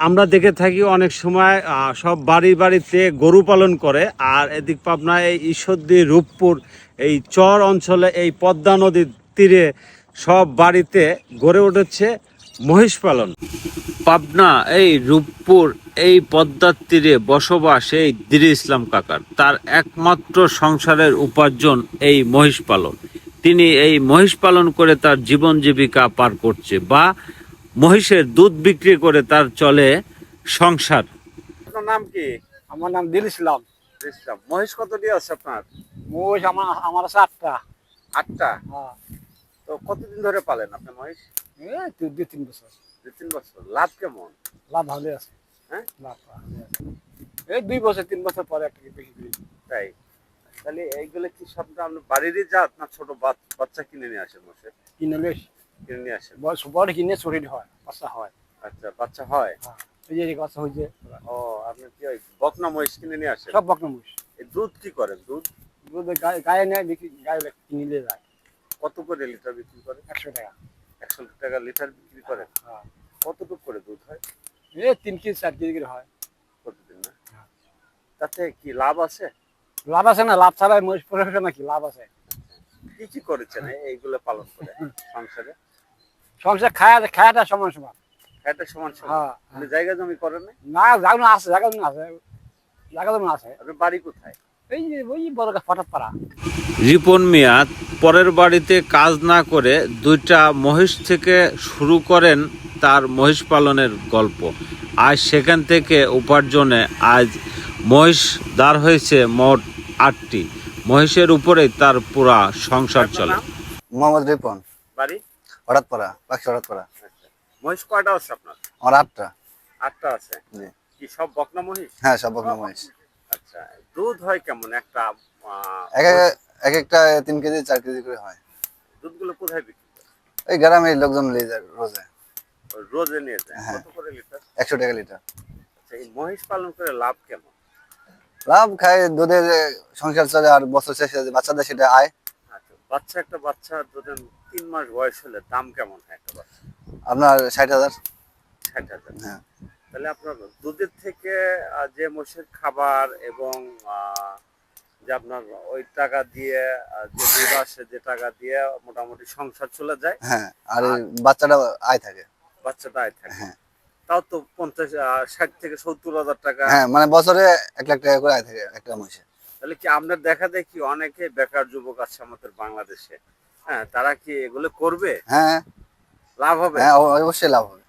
আমরা দেখে থাকি অনেক সময় সব বাড়িতে গরু পালন করে। আর এদিক পাবনায় এই ঈশ্বরদী রূপপুর এই চর অঞ্চলে এই পদ্মা নদীর তীরে সব বাড়িতে গড়ে উঠেছে মহিষ পালন। পাবনা এই রূপপুর এই পদ্মার তীরে বসবাস এই দির ইসলাম কাকার। তার একমাত্র সংসারের উপার্জন এই মহিষ পালন। তিনি এই মহিষ পালন করে তার জীবন জীবিকা পার করছে, বা মহিষের দুধ বিক্রি করে তার চলে সংসার। আপনার নাম কি? আমার নাম দিল ইসলাম। ইসলাম। মহিষ কতটি আছে আপনার? মহিষ আমার আমার আছে 8টা। 8টা? হ্যাঁ। তো কতদিন ধরে পালেন আপনি মহিষ? এই 2-3 বছর। 2-3 বছর। লাভ কেমন? লাভ ভালো আছে। হ্যাঁ, লাভ ভালো আছে। এই 2 বছর 3 বছর পরে একটা বেশি করি। তাই? তাহলে এইগুলো কি সব আপনি বাড়িরই জাত না ছোট বাচ্চা কিনে নিয়ে আসেন মহিষের? কিনে বেশ কিনে নিয়ে আসেন? বড় কিনে শরীর হয়, বাচ্চা হয়। আচ্ছা, বাচ্চা হয়? হ্যাঁ। এই যে বাচ্চা হয়েছে। ও, আপনি কি ওই বকনা মহিষ কিনে নিয়ে আসেন? সব বকনা মহিষ। এই দুধ কি করেন? দুধ গায়ে নেয় বিক্রি, গায়ে কিনলে যায় কত করে লিটার বিক্রি করেন? 100 টাকা। 100 টাকা লিটার বিক্রি করেন? হ্যাঁ। কতটুকু করে দুধ হয়? এই 3 কেজি 4 কেজি করে হয় প্রতিদিন না? হ্যাঁ। তাতে কি লাভ আছে? লাভ আছে না? লাভ ছাড়া মহিষ পোষা নাকি? লাভ আছে। কি কি করেছেন এইগুলো পালন করে সংসারে? সংসার খায়াটা সমান সমান। এটা সমান সমান? হ্যাঁ। আপনি জায়গা জমি করেন না? না জায়গা আছে, জায়গা জমি আছে, জায়গা জমি আছে। আপনার বাড়ি কোথায়? এই যে ওই বড় ফটাত পাড়া। রিপন মিয়া পরের বাড়িতে কাজ না করে 2টা মহিষ থেকে শুরু করেন তার মহিষ পালনের গল্প। আজ সেখান থেকে উপার্জনে আজ মহিষ দাঁড় হয়েছে মোট 8টি। মহিষের উপরেই তার পুরা সংসার চলে। মোহাম্মদ রিপন, বাড়ি হঠাৎপাড়া, পাখি হঠাৎপাড়া। আচ্ছা, মহিষ কয়টা আছে আপনার? আমার 8টা। 8টা আছে? জি। কি সব বকনা মহিষ? হ্যাঁ, সব বকনা মহিষ। আচ্ছা, দুধ হয় কেমন একটা? এক এক একটা 3 কেজি 4 কেজি করে হয়। দুধগুলো কোথায় বিক্রি করে? এই গ্রামের লোকজন নিয়ে যায় রোজে। ওই রোজে নিয়ে যায়? হ্যাঁ। কত করে লিটার? 100 টাকা লিটার। আচ্ছা, এই মহিষ পালন করে লাভ কেমন? লাভ খায়, দুধের সংসার চলে, আর বছর শেষে যে বাচ্চাদের সেটা আয়। আচ্ছা, একটা বাচ্চা ধরেন 3 মাস বয়স হলে দাম কেমন হয় একটা বাচ্চা? আপনার 60,000। 60,000? হ্যাঁ। তাহলে আপনার দুধের থেকে যে মহিষের খাবার এবং যে আপনার ওই টাকা দিয়ে যে দুধ আসে, যে টাকা দিয়ে মোটামুটি সংসার চলে যায়। হ্যাঁ, আর এই বাচ্চাটা আয় থাকে। বাচ্চাটা আয় থাকে। হ্যাঁ। তাও তো 60 থেকে 70,000 টাকা। হ্যাঁ, মানে বছরে 1 লাখ টাকা করে আয় থাকে একটা মহিষে। তাহলে কি আপনার দেখা দেখি অনেকে বেকার যুবক আছে আমাদের বাংলাদেশে, হ্যাঁ, তারা কি এগুলো করবে? হ্যাঁ। লাভ হবে? হ্যাঁ, অবশ্যই লাভ হবে।